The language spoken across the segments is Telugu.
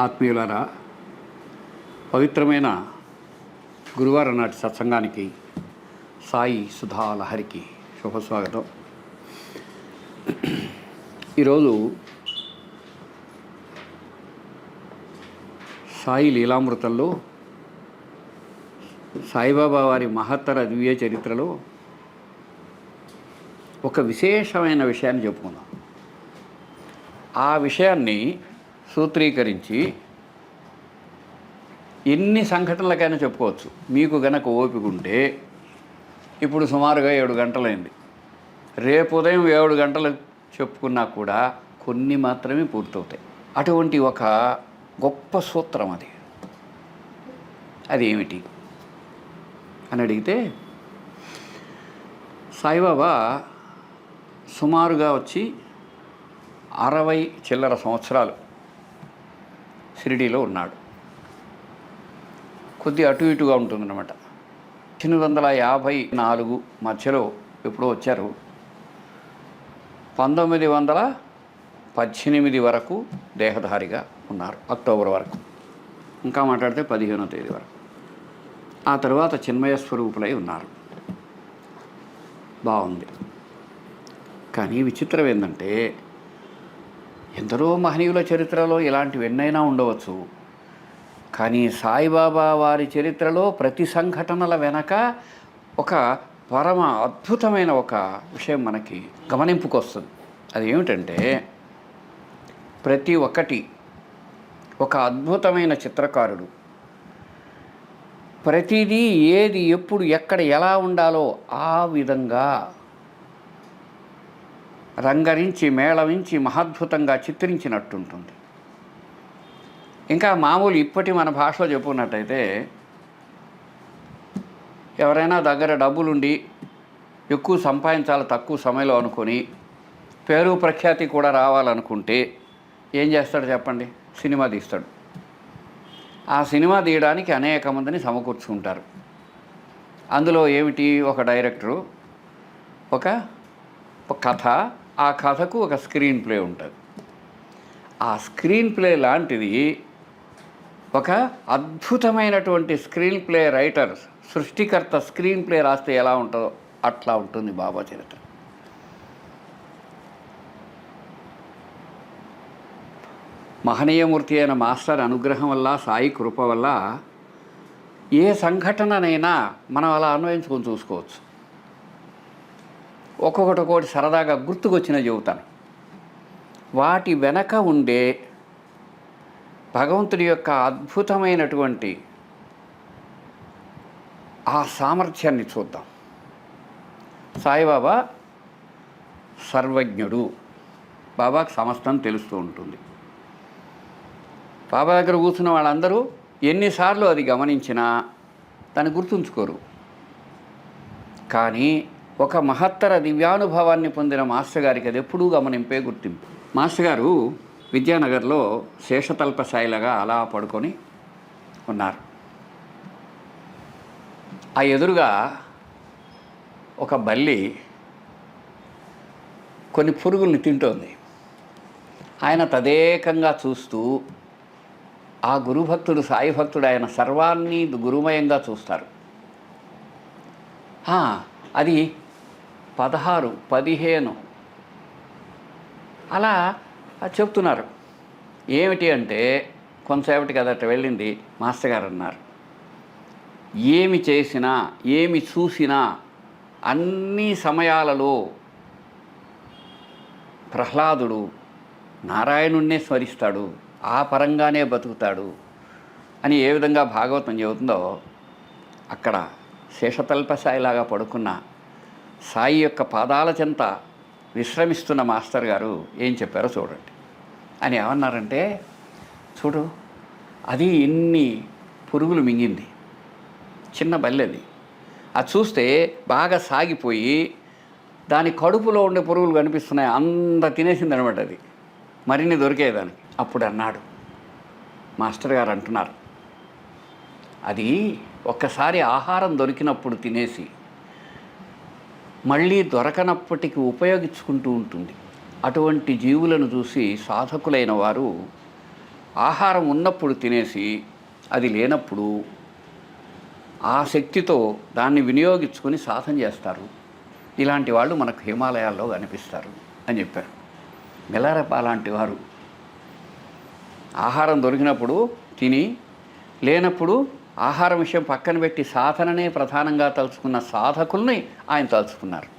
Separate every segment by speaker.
Speaker 1: ఆత్మీయులారా, పవిత్రమైన గురువారం నాటి సత్సంగానికి సాయి సుధా లహరికి శుభస్వాగతం. ఈరోజు సాయి లీలామృతంలో సాయిబాబా వారి మహత్తర దివ్య చరిత్రలో ఒక విశేషమైన విషయాన్ని చెప్పుకుందాం. ఆ విషయాన్ని సూత్రీకరించి ఎన్ని సంఘటనలకైనా చెప్పుకోవచ్చు. మీకు గనక ఓపిక ఉంటే ఇప్పుడు సుమారుగా 7 గంటలైంది. రేపు ఉదయం 7 గంటలు చెప్పుకున్నా కూడా కొన్ని మాత్రమే పూర్తవుతాయి. అటువంటి ఒక గొప్ప సూత్రం అది ఏమిటి అని అడిగితే, సాయిబాబా సుమారుగా వచ్చి 60 చిల్లర సంవత్సరాలు షిరిడీలో ఉన్నాడు. కొద్ది అటు ఇటుగా ఉంటుందన్నమాట. 1854 మధ్యలో ఎప్పుడో వచ్చారు. 1918 వరకు దేహధారిగా ఉన్నారు, అక్టోబర్ వరకు. ఇంకా మాట్లాడితే 15వ తేదీ వరకు. ఆ తర్వాత చిన్మయ స్వరూపులై ఉన్నారు. బాగుంది. కానీ విచిత్రం ఏంటంటే, ఎందరో మహనీయుల చరిత్రలో ఇలాంటివి ఎన్నైనా ఉండవచ్చు. కానీ సాయిబాబా వారి చరిత్రలో ప్రతి సంఘటనల వెనక ఒక పరమ అద్భుతమైన ఒక విషయం మనకి గమనింపుకొస్తుంది. అది ఏమిటంటే, ప్రతి ఒక్కటి ఒక అద్భుతమైన చిత్రకారుడు ప్రతిదీ ఏది ఎప్పుడు ఎక్కడ ఎలా ఉండాలో ఆ విధంగా రంగరించి మేళవించి మహద్భుతంగా చిత్రించినట్టుంటుంది. ఇంకా మామూలు ఇప్పటి మన భాషలో చెప్పుకున్నట్టయితే, ఎవరైనా దగ్గర డబ్బులుండి ఎక్కువ సంపాదించాలి తక్కువ సమయంలో అనుకొని పేరు ప్రఖ్యాతి కూడా రావాలనుకుంటే ఏం చేస్తాడు చెప్పండి? సినిమా తీస్తాడు. ఆ సినిమా తీయడానికి అనేక మందిని సమకూర్చుకుంటారు. అందులో ఏమిటి? ఒక డైరెక్టరు, ఒక కథ, ఆ కథకు ఒక స్క్రీన్ ప్లే ఉంటుంది. ఆ స్క్రీన్ ప్లే లాంటిది ఒక అద్భుతమైనటువంటి స్క్రీన్ ప్లే రైటర్, సృష్టికర్త స్క్రీన్ ప్లే రాస్తే ఎలా ఉంటుందో అట్లా ఉంటుంది బాబా చరిత్ర. మహనీయమూర్తి అయిన మాస్టర్ అనుగ్రహం వల్ల, సాయి కృప వల్ల ఏ సంఘటననైనా మనం అలా అన్వయించుకొని చూసుకోవచ్చు. ఒక్కొక్కటి సరదాగా గుర్తుకొచ్చిన చెబుతాను. వాటి వెనక ఉండే భగవంతుడి యొక్క అద్భుతమైనటువంటి ఆ సామర్థ్యాన్ని చూద్దాం. సాయిబాబా సర్వజ్ఞుడు. బాబాకు సమస్తం తెలుస్తూ ఉంటుంది. బాబా దగ్గర కూర్చున్న వాళ్ళందరూ ఎన్నిసార్లు అది గమనించినా దాన్ని గుర్తుంచుకోరు. కానీ ఒక మహత్తర దివ్యానుభవాన్ని పొందిన మాస్టర్ గారికి అది ఎప్పుడూ గమనింపే గుర్తింపు. మాస్టర్ గారు విద్యానగర్లో శేషతల్ప సాయిలాగా అలా పడుకొని ఉన్నారు. ఆ ఎదురుగా ఒక బల్లి కొన్ని పురుగుల్ని తింటోంది. ఆయన తదేకంగా చూస్తూ, ఆ గురుభక్తుడు, సాయి భక్తుడు, ఆయన సర్వాన్ని గురుమయంగా చూస్తారు. అది 16, 15 అలా చెప్తున్నారు. ఏమిటి అంటే, కొంతసేపటికి అదట వెళ్ళింది. మాస్టర్ గారు అన్నారు, ఏమి చేసినా ఏమి చూసినా అన్ని సమయాలలో ప్రహ్లాదుడు నారాయణుణ్ణే స్మరిస్తాడు, ఆ పరంగానే బతుకుతాడు అని ఏ విధంగా భాగవతం చెబుతుందో, అక్కడ శేషతల్పసాయిలాగా పడుకున్న సాయి యొక్క పాదాల చెంత విశ్రమిస్తున్న మాస్టర్ గారు ఏం చెప్పారో చూడండి. అని ఏమన్నారంటే, చూడు, అది ఎన్ని పురుగులు మింగింది, చిన్న బల్లెది. అది చూస్తే బాగా సాగిపోయి దాని కడుపులో ఉండే పురుగులు కనిపిస్తున్నాయి, అంత తినేసింది అనమాట. అది మరిన్ని దొరికేదానికి. అప్పుడు అన్నాడు మాస్టర్ గారు, అంటున్నారు, అది ఒక్కసారి ఆహారం దొరికినప్పుడు తినేసి మళ్ళీ దొరకనప్పటికీ ఉపయోగించుకుంటూ ఉంటుంది. అటువంటి జీవులను చూసి సాధకులైన వారు ఆహారం ఉన్నప్పుడు తినేసి అది లేనప్పుడు ఆ శక్తితో దాన్ని వినియోగించుకొని సాధన చేస్తారు. ఇలాంటి వాళ్ళు మనకు హిమాలయాల్లో కనిపిస్తారు అని చెప్పారు. మిలారెప్ప అలాంటి వారు ఆహారం దొరికినప్పుడు తిని, లేనప్పుడు ఆహారం విషయం పక్కన పెట్టి సాధననే ప్రధానంగా తలుచుకున్న సాధకుల్ని ఆయన తలుచుకున్నారు.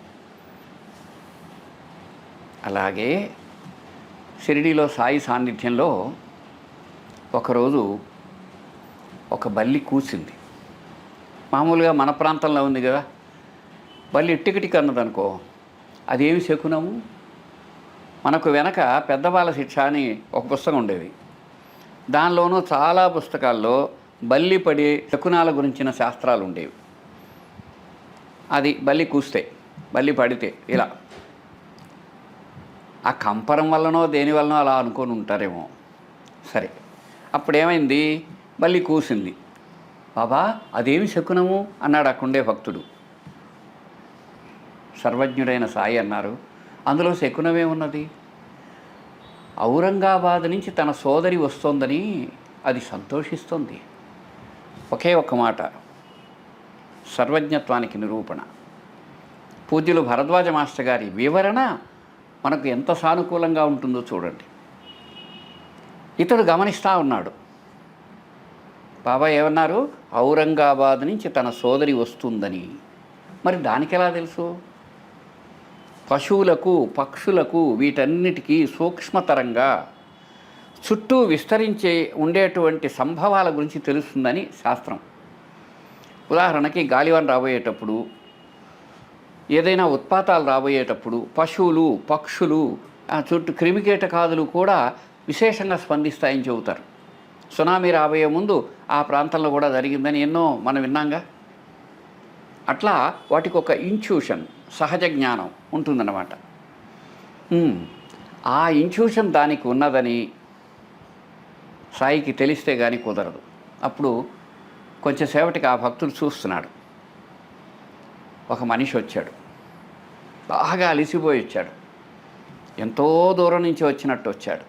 Speaker 1: అలాగే షిరిడీలో సాయి సాన్నిధ్యంలో ఒకరోజు ఒక బల్లి కూసింది. మామూలుగా మన ప్రాంతంలో ఉంది కదా, బల్లి టికిటికి అన్నదనుకో, అదేమి శకునము. మనకు వెనక పెద్దవాళ్ళ శిక్ష అని ఒక పుస్తకం ఉండేది. దానిలోనూ చాలా పుస్తకాల్లో బల్లి పడే శకునాల గురించిన శాస్త్రాలు ఉండేవి. అది బల్లి కూస్తే, బల్లి పడితే ఇలా ఆ కంపరం వల్లనో దేని వల్లనో అలా అనుకొని ఉంటారేమో. సరే, అప్పుడేమైంది, బల్లి కూసింది. బాబా అదేమి శకునము అన్నాడు అక్కడుండే భక్తుడు. సర్వజ్ఞుడైన సాయి అన్నారు, అందులో శకునమే ఉన్నది. ఔరంగాబాద్ నుంచి తన సోదరి వస్తోందని అది సంతోషిస్తోంది. ఒకే ఒక్క మాట సర్వజ్ఞత్వానికి నిరూపణ. పూజ్యులు భరద్వాజ మాస్టర్ గారి వివరణ మనకు ఎంత సానుకూలంగా ఉంటుందో చూడండి. ఇతడు గమనిస్తూ ఉన్నాడు. బాబా ఏమన్నారు, ఔరంగాబాద్ నుంచి తన సోదరి వస్తుందని. మరి దానికి ఎలా తెలుసు? పశువులకు, పక్షులకు, వీటన్నిటికీ సూక్ష్మతరంగా చుట్టూ విస్తరించే ఉండేటువంటి సంభవాల గురించి తెలుస్తుందని శాస్త్రం. ఉదాహరణకి గాలివాన రాబోయేటప్పుడు, ఏదైనా ఉత్పాతాలు రాబోయేటప్పుడు పశువులు, పక్షులు, చుట్టూ క్రిమికీటకాదులు కూడా విశేషంగా స్పందిస్తాయని చెబుతారు. సునామీ రాబోయే ముందు ఆ ప్రాంతంలో కూడా జరిగిందని ఎన్నో మనం విన్నాంగా. అట్లా వాటికి ఒక ఇంట్యూషన్, సహజ జ్ఞానం ఉంటుందన్నమాట. ఆ ఇంట్యూషన్ దానికి ఉన్నదని సాయికి తెలిస్తే కానీ కుదరదు. అప్పుడు కొంచెంసేపటికి ఆ భక్తుడు చూస్తున్నాడు. ఒక మనిషి వచ్చాడు, బాగా అలిసిపోయి వచ్చాడు, ఎంతో దూరం నుంచి వచ్చినట్టు వచ్చాడు.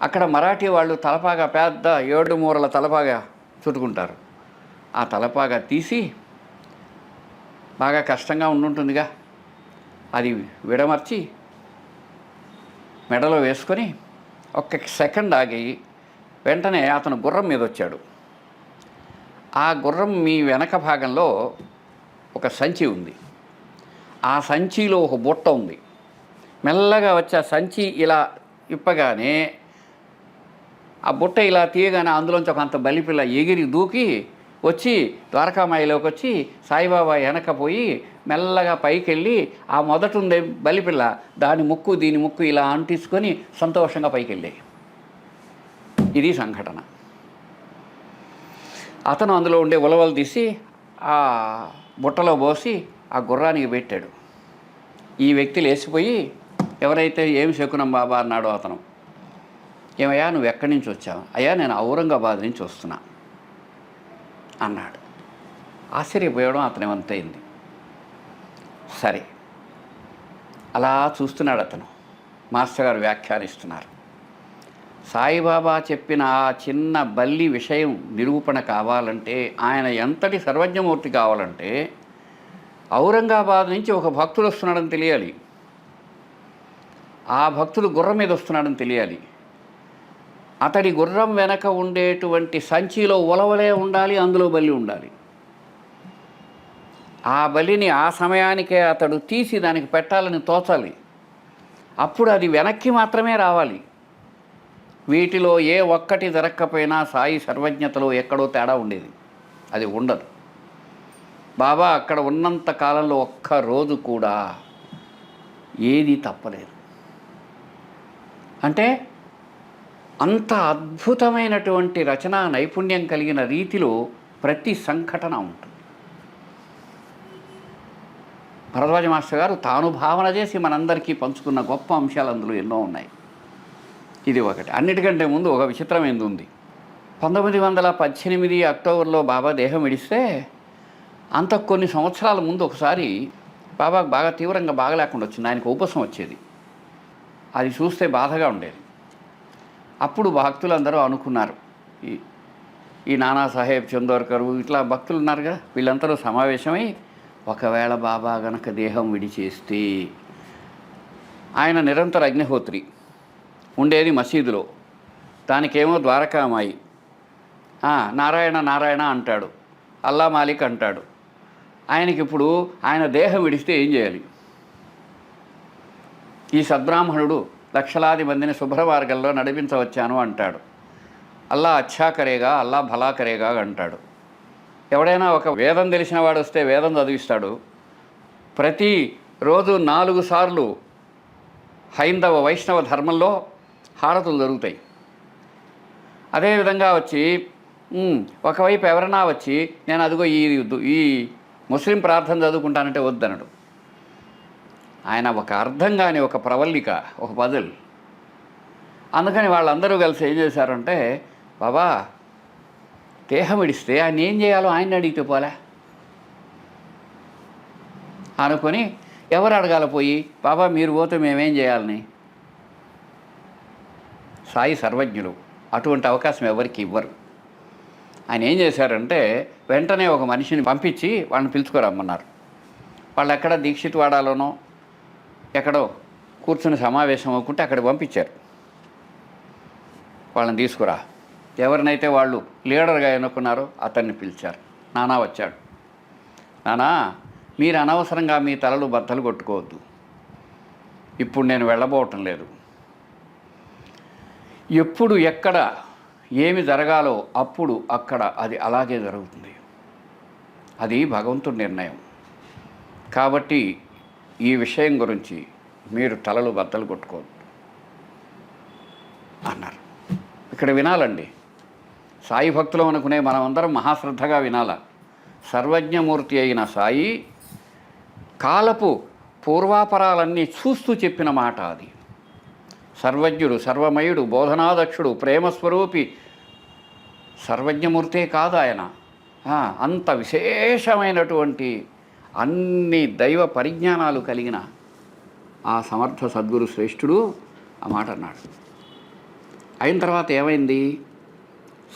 Speaker 1: అక్కడ మరాఠీ వాళ్ళు తలపాగా, పెద్ద 7 మూరల తలపాగా చుట్టుకుంటారు. ఆ తలపాగా తీసి, బాగా కష్టంగా ఉండుంటుందిగా, అది విడమర్చి మెడలో వేసుకొని ఒక్క సెకండ్ ఆగి వెంటనే అతను గుర్రం మీద వచ్చాడు. ఆ గుర్రం మీ వెనక భాగంలో ఒక సంచి ఉంది. ఆ సంచిలో ఒక బుట్ట ఉంది. మెల్లగా వచ్చి ఆ సంచి ఇలా ఇప్పగానే, ఆ బుట్ట ఇలా తీయగానే అందులోంచి ఒక అంత బలిపిల్ల ఎగిరి దూకి వచ్చి ద్వారకామాయిలోకి వచ్చి సాయిబాబా వెనకపోయి మెల్లగా పైకి వెళ్ళి ఆ మొదట ఉండే బలిపిల్ల దాని ముక్కు దీని ముక్కు ఇలా అంటించుకొని సంతోషంగా పైకి వెళ్ళాయి. ఇది సంఘటన. అతను అందులో ఉండే ఉలవలు తీసి ఆ బుట్టలో పోసి ఆ గుర్రానికి పెట్టాడు. ఈ వ్యక్తి లేచిపోయి, ఎవరైతే ఏమి శకునం బాబా అన్నాడో అతను, ఏమయ్యా నువ్వు ఎక్కడి నుంచి వచ్చావు? అయ్యా నేను ఔరంగాబాద్ నుంచి వస్తున్నా అన్నాడు. ఆశ్చర్యపోయడం అతని వంతైంది. సరే, అలా చూస్తున్నాడు అతను. మాస్టర్ గారు వ్యాఖ్యానిస్తున్నారు, సాయిబాబా చెప్పిన ఆ చిన్న బల్లి విషయం నిరూపణ కావాలంటే, ఆయన ఎంతటి సర్వజ్ఞమూర్తి కావాలంటే, ఔరంగాబాద్ నుంచి ఒక భక్తుడు వస్తున్నాడని తెలియాలి, ఆ భక్తుడు గుర్రం మీద వస్తున్నాడని తెలియాలి, అతడి గుర్రం వెనక ఉండేటువంటి సంచిలో ఉలవలే ఉండాలి, అందులో బల్లి ఉండాలి. ఆ బలిని ఆ సమయానికే అతడు తీసి దానికి పెట్టాలని తోచాలి. అప్పుడు అది వెనక్కి మాత్రమే రావాలి. వీటిలో ఏ ఒక్కటి జరగకపోయినా సాయి సర్వజ్ఞతలో ఎక్కడో తేడా ఉండేది. అది ఉండదు. బాబా అక్కడ ఉన్నంత కాలంలో ఒక్క రోజు కూడా ఏది తప్పలేదు. అంటే అంత అద్భుతమైనటువంటి రచనా నైపుణ్యం కలిగిన రీతిలో ప్రతి సంఘటన ఉంటుంది. భరద్వాజ మాస్టర్ గారు తాను భావన చేసి మనందరికీ పంచుకున్న గొప్ప అంశాలు అందులో ఎన్నో ఉన్నాయి. ఇది ఒకటి. అన్నిటికంటే ముందు ఒక విచిత్రమైనది ఉంది. 1918 అక్టోబర్లో బాబా దేహం విడిస్తే అంత కొన్ని సంవత్సరాల ముందు ఒకసారి బాబాకు బాగా తీవ్రంగా బాగలేకుండా వచ్చింది. ఆయనకు ఉపసం వచ్చేది. అది చూస్తే బాధగా ఉండేది. అప్పుడు భక్తులందరూ అనుకున్నారు, ఈ ఈ నానాసాహెబ్ చందోర్కరు ఇట్లా భక్తులు ఉన్నారు కదా, వీళ్ళందరూ సమావేశమై ఒకవేళ బాబా గనక దేహం విడిచేస్తే, ఆయన నిరంతర అగ్నిహోత్రి, ఉండేది మసీదులో, దానికేమో ద్వారకామాయి, నారాయణ నారాయణ అంటాడు, అల్లా మాలిక్ అంటాడు. ఆయనకి ఇప్పుడు ఆయన దేహం విడిస్తే ఏం చేయాలి? ఈ సద్బ్రాహ్మణుడు లక్షలాది మందిని శుభ్రమార్గంలో నడిపించవచ్చాను అంటాడు, అల్లా అచ్చా కరేగా, అల్లా భలా కరేగా అంటాడు. ఎవడైనా ఒక వేదం తెలిసిన వాడు వస్తే వేదం చదివిస్తాడు. ప్రతిరోజు 4 సార్లు హైందవ వైష్ణవ ధర్మంలో హారతులు జరుగుతాయి. అదేవిధంగా వచ్చి ఒకవైపు ఎవరైనా వచ్చి నేను అదిగో ఈ ముస్లిం ప్రార్థన చదువుకుంటానంటే వద్దనడు. ఆయన ఒక అర్థం కాని ఒక ప్రవల్లిక, ఒక పజిల్. అందుకని వాళ్ళందరూ కలిసి ఏం చేశారంటే, బాబా దేహం ఇడిస్తే ఆయన ఏం చేయాలో ఆయన అడిగితే పోలే అనుకొని, ఎవరు అడగాల పోయి, బాబా మీరు పోతే మేమేం చేయాలని? సాయి సర్వజ్ఞులు, అటువంటి అవకాశం ఎవరికి ఇవ్వరు. ఆయన ఏం చేశారంటే, వెంటనే ఒక మనిషిని పంపించి వాళ్ళని పిలుచుకోరమ్మన్నారు. వాళ్ళు ఎక్కడ దీక్షిత్ వాడాలోనో ఎక్కడో కూర్చుని సమావేశం అవ్వకుంటే అక్కడ పంపించారు. వాళ్ళని తీసుకురా, ఎవరినైతే వాళ్ళు లీడర్గా ఎన్నుకున్నారో అతన్ని పిలిచారు. నానా వచ్చాడు. నానా, మీరు అనవసరంగా మీ తలలు బద్దలు కొట్టుకోవద్దు, ఇప్పుడు నేను వెళ్ళబోవటం లేదు. ఎప్పుడు ఎక్కడ ఏమి జరగాలో అప్పుడు అక్కడ అది అలాగే జరుగుతుంది. అది భగవంతుడి నిర్ణయం. కాబట్టి ఈ విషయం గురించి మీరు తలలు బద్దలు కొట్టుకోవద్దు అన్నారు. ఇక్కడ వినాలండి, సాయి భక్తులు అనుకునే మనమందరం మహాశ్రద్ధగా వినాల. సర్వజ్ఞమూర్తి అయిన సాయి కాలపు పూర్వాపరాలన్నీ చూస్తూ చెప్పిన మాట అది. సర్వజ్ఞుడు, సర్వమయుడు, బోధనాదక్షుడు, ప్రేమస్వరూపి, సర్వజ్ఞమూర్తే కాదు ఆయన, అంత విశేషమైనటువంటి అన్ని దైవ పరిజ్ఞానాలు కలిగిన ఆ సమర్థ సద్గురు శ్రేష్ఠుడు ఆ మాట అన్నాడు. అయిన తర్వాత ఏమైంది?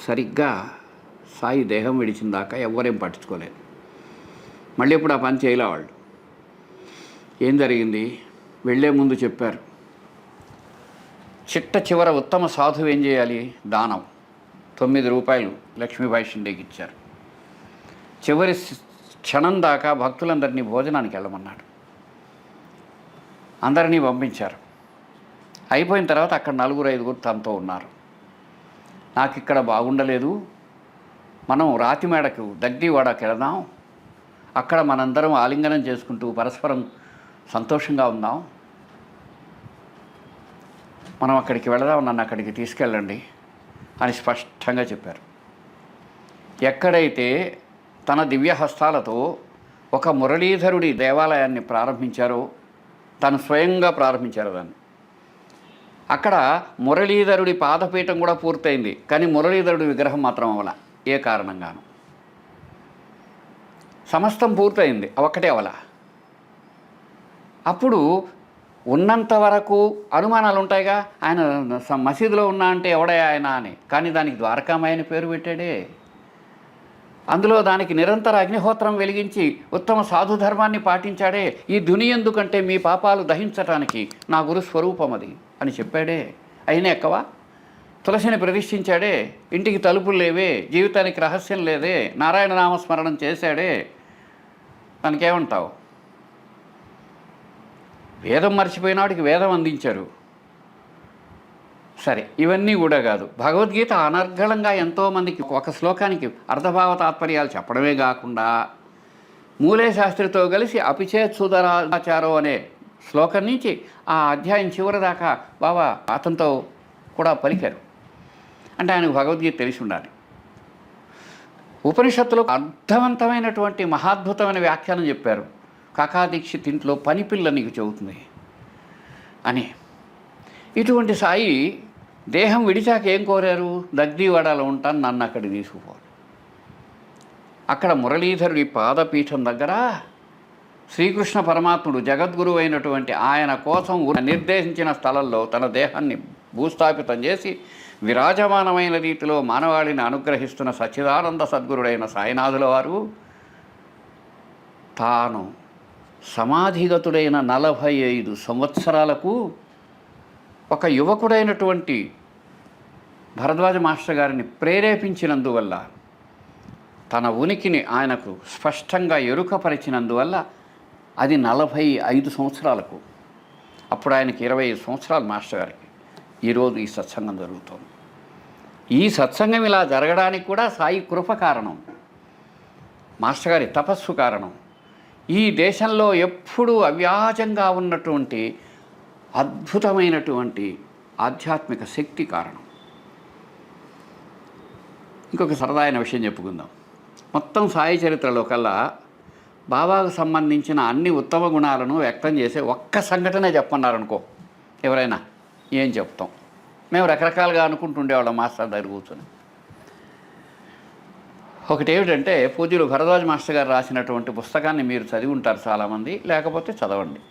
Speaker 1: సరిగ్గా సాయి దేహం విడిచిన దాకా ఎవ్వరేం పట్టించుకోలేదు. మళ్ళీ ఇప్పుడు ఆ పని చేయలే వాళ్ళు. ఏం జరిగింది? వెళ్ళే ముందు చెప్పారు, చిట్ట ఉత్తమ సాధువు ఏం చేయాలి? దానం. 9 రూపాయలు లక్ష్మీబాయి షిండేకి ఇచ్చారు. చివరి క్షణం దాకా భక్తులందరినీ భోజనానికి వెళ్ళమన్నాడు. అందరినీ పంపించారు. అయిపోయిన తర్వాత అక్కడ 4-5 తనతో ఉన్నారు. నాకు ఇక్కడ బాగుండలేదు, మనం రాతిమేడకు దగ్దివాడకు వెళదాం, అక్కడ మనందరం ఆలింగనం చేసుకుంటూ పరస్పరం సంతోషంగా ఉందాం, మనం అక్కడికి వెళదాం, నన్ను అక్కడికి తీసుకెళ్ళండి అని స్పష్టంగా చెప్పారు. ఎక్కడైతే తన దివ్య హస్తాలతో ఒక మురళీధరుడి దేవాలయాన్ని ప్రారంభించారో, తను స్వయంగా ప్రారంభించారు దాన్ని, అక్కడ మురళీధరుడి పాదపీఠం కూడా పూర్తయింది. కానీ మురళీధరుడి విగ్రహం మాత్రం అవల. ఏ కారణంగాను సమస్తం పూర్తయింది, ఒక్కటే అవల. అప్పుడు ఉన్నంత వరకు అనుమానాలు ఉంటాయిగా, ఆయన మసీదులో ఉన్నా అంటే ఎవడే ఆయన అని. కానీ దానికి ద్వారకామాయి అని పేరు పెట్టాడే. అందులో దానికి నిరంతర అగ్నిహోత్రం వెలిగించి ఉత్తమ సాధు ధర్మాన్ని పాటించాడే. ఈ దుని ఎందుకంటే మీ పాపాలు దహించటానికి నా గురు స్వరూపం అది అని చెప్పాడే. అయినా ఎక్కవా? తులసిని ప్రతిష్ఠించాడే, ఇంటికి తలుపులు లేవే, జీవితానికి రహస్యం లేదే, నారాయణ నామస్మరణం చేశాడే, దానికేమంటావు? వేదం మర్చిపోయినాడికి వేదం అందించారు. సరే, ఇవన్నీ కూడా కాదు. భగవద్గీత అనర్గళంగా ఎంతోమందికి ఒక శ్లోకానికి అర్ధభావ తాత్పర్యాలు చెప్పడమే కాకుండా మూలే శాస్త్రితో కలిసి అపిచేత్ సుధరాచారో అనే శ్లోకం నుంచి ఆ అధ్యాయం చివరి దాకా బాబా అతనితో కూడా పలికారు. అంటే ఆయనకు భగవద్గీత తెలిసి ఉండాలి. ఉపనిషత్తులో అర్థవంతమైనటువంటి మహాద్భుతమైన వ్యాఖ్యానం చెప్పారు. కాకాదీక్షిత్ ఇంట్లో పనిపిల్ల నీకు చెబుతుంది అని. ఇటువంటి సాయి దేహం విడిచాక ఏం కోరారు? దగ్దివాడలో ఉంటాను, నన్ను అక్కడికి తీసుకుపోవాలి. అక్కడ మురళీధరుడి పాదపీఠం దగ్గర శ్రీకృష్ణ పరమాత్ముడు జగద్గురువు అయినటువంటి ఆయన కోసం నిర్దేశించిన స్థలంలో తన దేహాన్ని భూస్థాపితం చేసి విరాజమానమైన రీతిలో మానవాళిని అనుగ్రహిస్తున్న సచ్చిదానంద సద్గురుడైన సాయినాథుల వారు తాను సమాధిగతుడైన 45 సంవత్సరాలకు ఒక యువకుడైనటువంటి భరద్వాజ మాస్టర్ గారిని ప్రేరేపించినందువల్ల, తన ఉనికిని ఆయనకు స్పష్టంగా ఎరుకపరిచినందువల్ల అది 45 సంవత్సరాలకు. అప్పుడు ఆయనకి 25 సంవత్సరాలు మాస్టర్ గారికి. ఈరోజు ఈ సత్సంగం జరుగుతోంది. ఈ సత్సంగం ఇలా జరగడానికి కూడా సాయి కృప కారణం, మాస్టర్ గారి తపస్సు కారణం, ఈ దేశంలో ఎప్పుడూ అవ్యాజంగా ఉన్నటువంటి అద్భుతమైనటువంటి ఆధ్యాత్మిక శక్తి కారణం. ఇంకొక సరదాయిన విషయం చెప్పుకుందాం. మొత్తం సాయి చరిత్రలో కల్లా బాబాకు సంబంధించిన అన్ని ఉత్తమ గుణాలను వ్యక్తం చేసే ఒక్క సంఘటనే చెప్పన్నారనుకో ఎవరైనా, ఏం చెప్తాం? మేము రకరకాలుగా అనుకుంటుండేవాళ్ళం మాస్టర్ దగ్గర కూర్చొని. ఒకటి ఏమిటంటే, పూజ్యులు భరద్వాజ మాస్టర్ గారు రాసినటువంటి పుస్తకాన్ని మీరు చదివి ఉంటారు చాలామంది, లేకపోతే చదవండి.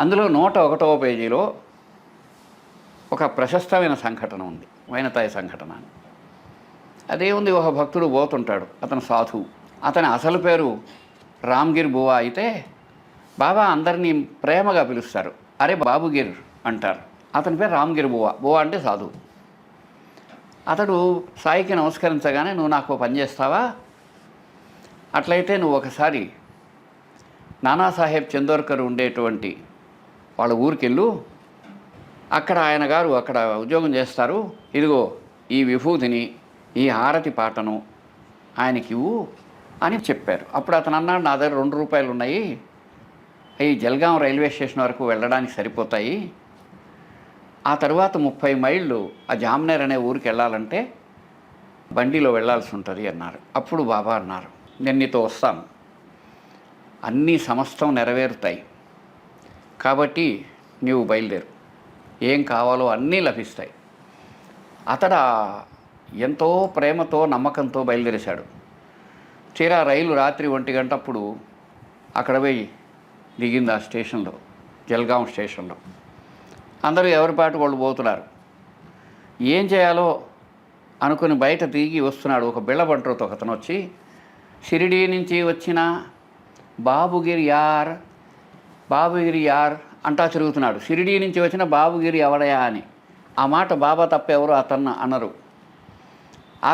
Speaker 1: అందులో 101వ పేజీలో ఒక ప్రశస్తమైన సంఘటన ఉంది, వైనతాయి సంఘటన అని. అదేముంది, ఒక భక్తుడు పోతుంటాడు, అతను సాధువు. అతని అసలు పేరు రామ్గిర్ బువా అయితే బాబా అందరినీ ప్రేమగా పిలుస్తారు, అరే బాబుగిర్ అంటారు. అతని పేరు రామ్గిర్ బువా. బువా అంటే సాధువు. అతడు సాయికి నమస్కరించగానే, నువ్వు నాకు పని చేస్తావా? అట్లయితే నువ్వు ఒకసారి నానాసాహెబ్ చందోర్కర్ ఉండేటువంటి వాళ్ళ ఊరికెళ్ళు, అక్కడ ఆయన గారు అక్కడ ఉద్యోగం చేస్తారు, ఇదిగో ఈ విభూతిని, ఈ హారతి పాటను ఆయనకి ఇవ్వు అని చెప్పారు. అప్పుడు అతను అన్నాడు, నా దగ్గర 2 రూపాయలు ఉన్నాయి, ఈ జల్గాం రైల్వే స్టేషన్ వరకు వెళ్ళడానికి సరిపోతాయి, ఆ తర్వాత 30 మైళ్ళు ఆ జామ్నేర్ అనే ఊరికి వెళ్ళాలంటే బండిలో వెళ్ళాల్సి ఉంటుంది అన్నారు. అప్పుడు బాబా అన్నారు, నేను నీతో వస్తాను, అన్నీ సమస్తం నెరవేరుతాయి, కాబట్టి నీవు బయలుదేరు, ఏం కావాలో అన్నీ లభిస్తాయి. అతడు ఎంతో ప్రేమతో నమ్మకంతో బయలుదేరేశాడు. తీరా రైలు రాత్రి 1 గంట అప్పుడు అక్కడ పోయి దిగింది ఆ స్టేషన్లో, జల్గాం స్టేషన్లో. అందరూ ఎవరి పాటు వాళ్ళు పోతున్నారు. ఏం చేయాలో అనుకుని బయట దిగి వస్తున్నాడు. ఒక బిళ్ళబంట్రోతో అతను వచ్చి, షిరిడీ నుంచి వచ్చిన బాబుగిరి యార్, బాబుగిరి యార్ అంటా తిరుగుతున్నాడు. షిరిడీ నుంచి వచ్చిన బాబుగిరి ఎవడయా అని. ఆ మాట బాబా తప్ప ఎవరు అతను అనరు.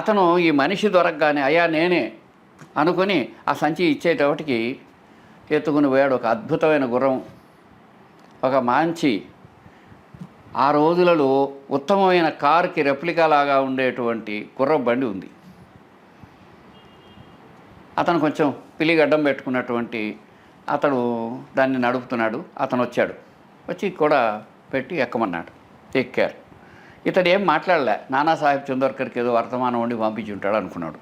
Speaker 1: అతను ఈ మనిషి దొరకగానే అయ్యా నేనే అనుకుని ఆ సంచి ఇచ్చేటప్పటికి ఎత్తుకుని పోయాడు. ఒక అద్భుతమైన గుర్రం, ఒక మంచి ఆ రోజులలో ఉత్తమమైన కారుకి రెప్లికా లాగా ఉండేటువంటి గుర్రం బండి ఉంది. అతను కొంచెం పిలిగడ్డం పెట్టుకున్నటువంటి అతడు దాన్ని నడుపుతున్నాడు. అతను వచ్చాడు, వచ్చి కూడా పెట్టి ఎక్కమన్నాడు. ఎక్కారు. ఇతడు ఏం మాట్లాడలే, నానాసాహెబ్ చందోర్కర్కి ఏదో వర్తమానం వండి పంపించి ఉంటాడు అనుకున్నాడు.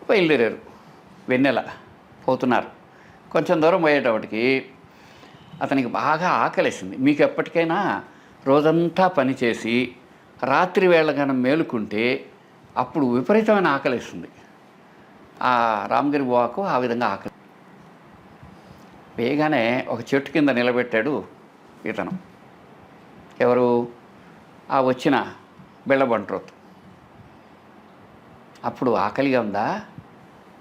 Speaker 1: బయలుదేరారు. వెన్నెల పోతున్నారు. కొంచెం దూరం పోయేటప్పటికి అతనికి బాగా ఆకలేసింది. మీకు ఎప్పటికైనా రోజంతా పనిచేసి రాత్రి వేళ కన్నా మేలుకుంటే అప్పుడు విపరీతమైన ఆకలేస్తుంది. ఆ రామ్గిరి బువాకు ఆ విధంగా ఆకలి వేయగానే ఒక చెట్టు కింద నిలబెట్టాడు ఇతను. ఎవరు? ఆ వచ్చిన బిళ్ళబంట్రోత్. అప్పుడు ఆకలిగా ఉందా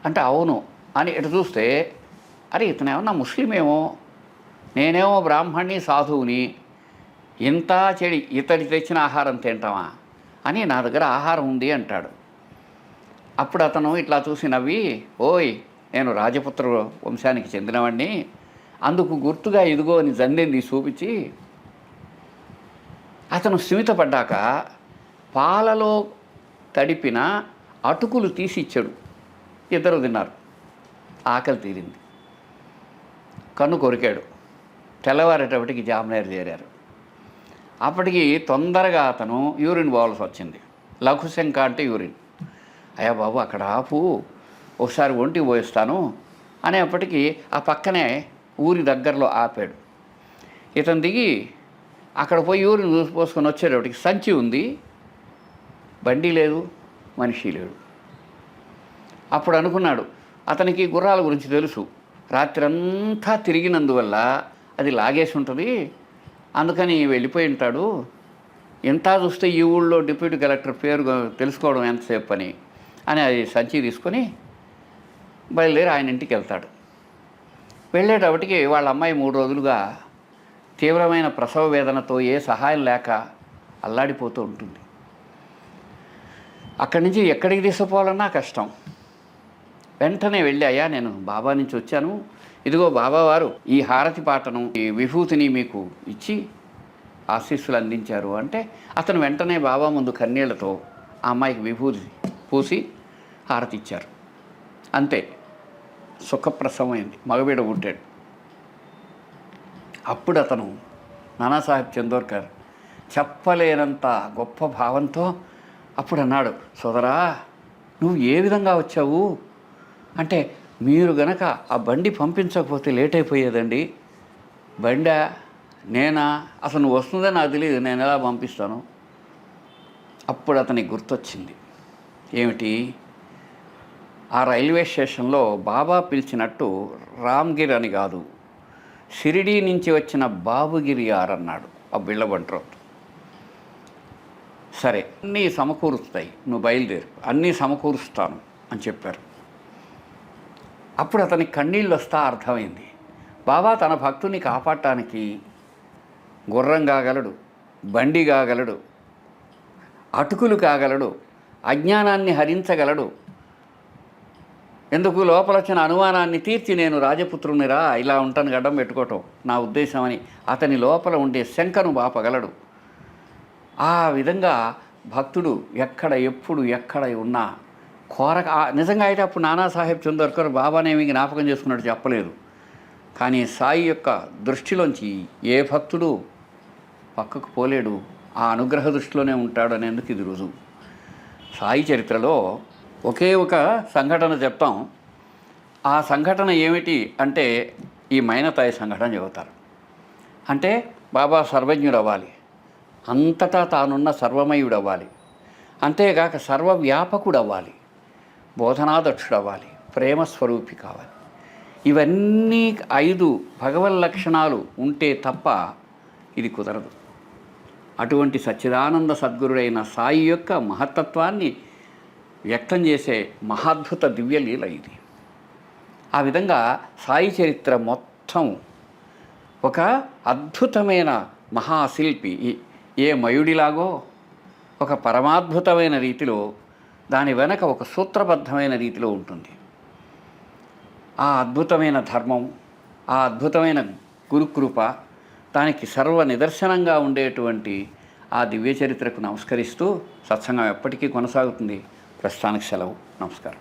Speaker 1: అంటే అవును అని ఇటు చూస్తే, అరే ఇతను ఏమన్నా ముస్లిమేమో, నేనేమో బ్రాహ్మణ్ణి సాధువుని, ఇంత చెడి ఇతడి తెచ్చిన ఆహారం తింటామా అని నా దగ్గర ఆహారం ఉంది అంటాడు. అప్పుడు అతను ఇట్లా చూసి నవ్వి, ఓయ్ నేను రాజపుత్ర వంశానికి చెందినవాడిని, అందుకు గుర్తుగా ఇదిగో అని జందెంది చూపించి అతను స్థిమితపడ్డాక పాలలో తడిపిన అటుకులు తీసి ఇచ్చాడు. ఇద్దరు తిన్నారు. ఆకలి తీరింది. కన్ను కొరికాడు. తెల్లవారేటప్పటికి జామ్నేర్ చేరారు. అప్పటికి తొందరగా అతను యూరిన్ పోవాల్సి వచ్చింది. లఘుశంక అంటే యూరిన్. అయ్యా బాబు అక్కడ ఆపు, ఒకసారి ఒంటికి పోయిస్తాను అనేప్పటికీ ఆ పక్కనే ఊరి దగ్గరలో ఆపాడు. ఇతను దిగి అక్కడ పోయి యూరిన్ పోసుకొని వచ్చేటప్పటికి సంచి ఉంది, బండి లేదు, మనిషి లేడు. అప్పుడు అనుకున్నాడు, అతనికి గుర్రాల గురించి తెలుసు, రాత్రంతా తిరిగినందువల్ల అది లాగేసి ఉంటుంది, అందుకని వెళ్ళిపోయి ఉంటాడు, ఇంత చూస్తే ఈ ఊళ్ళో డిప్యూటీ కలెక్టర్ పేరు తెలుసుకోవడం ఎంతసేపు అని అది సంచి తీసుకొని బయలుదేరి ఆయన ఇంటికి వెళ్తాడు. వెళ్ళేటప్పటికి వాళ్ళ అమ్మాయి 3 రోజులుగా తీవ్రమైన ప్రసవ వేదనతో ఏ సహాయం లేక అల్లాడిపోతూ ఉంటుంది. అక్కడి నుంచి ఎక్కడికి తీసుకుపోవాలన్నా కష్టం. వెంటనే వెళ్ళి, అయ్యా నేను బాబా నుంచి వచ్చాను, ఇదిగో బాబావారు ఈ హారతి పాటను ఈ విభూతిని మీకు ఇచ్చి ఆశీస్సులు అందించారు అంటే అతను వెంటనే బాబా ముందు కన్నీళ్లతో ఆ అమ్మాయికి విభూతి పూసి హారతి ఇచ్చారు. అంతే, సుఖప్రసవమైంది, మగబిడ్డ పుట్టాడు. అప్పుడు అతను నానాసాహెబ్ చందోర్కర్ చెప్పలేనంత గొప్ప భావంతో అప్పుడు అన్నాడు, సోదరా నువ్వు ఏ విధంగా వచ్చావు అంటే, మీరు గనక ఆ బండి పంపించకపోతే లేట్ అయిపోయేదండి. బండా నేనా, అసలు నువ్వు వస్తుందని నాకు తెలియదు, నేను ఎలా పంపిస్తాను. అప్పుడు అతనికి గుర్తొచ్చింది, ఏమిటి, ఆ రైల్వే స్టేషన్లో బాబా పిలిచినట్టు రామ్గిర్ అని కాదు, షిరిడీ నుంచి వచ్చిన బాబుగిరి యార్ అన్నాడు ఆ బిళ్ళబంట్రోత్. సరే అన్నీ సమకూరుస్తాయి, నువ్వు బయలుదేరు, అన్నీ సమకూరుస్తాను అని చెప్పారు. అప్పుడు అతనికి కన్నీళ్ళు వస్తా అర్థమైంది, బాబా తన భక్తుని కాపాడటానికి గుర్రం కాగలడు, బండి కాగలడు, అటుకులు కాగలడు, అజ్ఞానాన్ని హరించగలడు. ఎందుకు లోపల వచ్చిన అనుమానాన్ని తీర్చి నేను రాజపుత్రునిరా ఇలా ఉంటాను గడ్డం పెట్టుకోవటం నా ఉద్దేశం అని అతని లోపల ఉండే శంకను బాపగలడు. ఆ విధంగా భక్తుడు ఎప్పుడు ఎక్కడ ఉన్నా కోరక, నిజంగా అయితే అప్పుడు నానాసాహెబ్ చందోర్కర్ బాబానేమి జ్ఞాపకం చేసుకున్నట్టు చెప్పలేదు. కానీ సాయి యొక్క దృష్టిలోంచి ఏ భక్తుడు పక్కకు పోలేడు, ఆ అనుగ్రహ దృష్టిలోనే ఉంటాడు అనేందుకు ఇది రుజువు. సాయి చరిత్రలో ఒకే ఒక సంఘటన చెప్తాం. ఆ సంఘటన ఏమిటి అంటే ఈ మైనతాయి సంఘటన చెబుతారు. అంటే బాబా సర్వజ్ఞుడు అవ్వాలి, అంతటా తానున్న సర్వమయుడు అవ్వాలి, అంతేగాక సర్వవ్యాపకుడు అవ్వాలి, బోధనాదక్షుడు అవ్వాలి, ప్రేమస్వరూపి కావాలి. ఇవన్నీ 5 భగవన్ లక్షణాలు ఉంటే తప్ప ఇది కుదరదు. అటువంటి సచ్చిదానంద సద్గురుడైన సాయి యొక్క మహత్తత్వాన్ని వ్యక్తం చేసే మహాద్భుత దివ్యలీల ఇది. ఆ విధంగా సాయి చరిత్ర మొత్తం ఒక అద్భుతమైన మహాశిల్పి ఏ మయుడిలాగో ఒక పరమాద్భుతమైన రీతిలో దాని వెనక ఒక సూత్రబద్ధమైన రీతిలో ఉంటుంది. ఆ అద్భుతమైన ధర్మం, ఆ అద్భుతమైన గురుకృప, దానికి సర్వ నిదర్శనంగా ఉండేటువంటి ఆ దివ్య చరిత్రకు నమస్కరిస్తూ సత్సంగం ఎప్పటికీ కొనసాగుతుంది. ప్రస్తుతానికి సెలవు. నమస్కారం.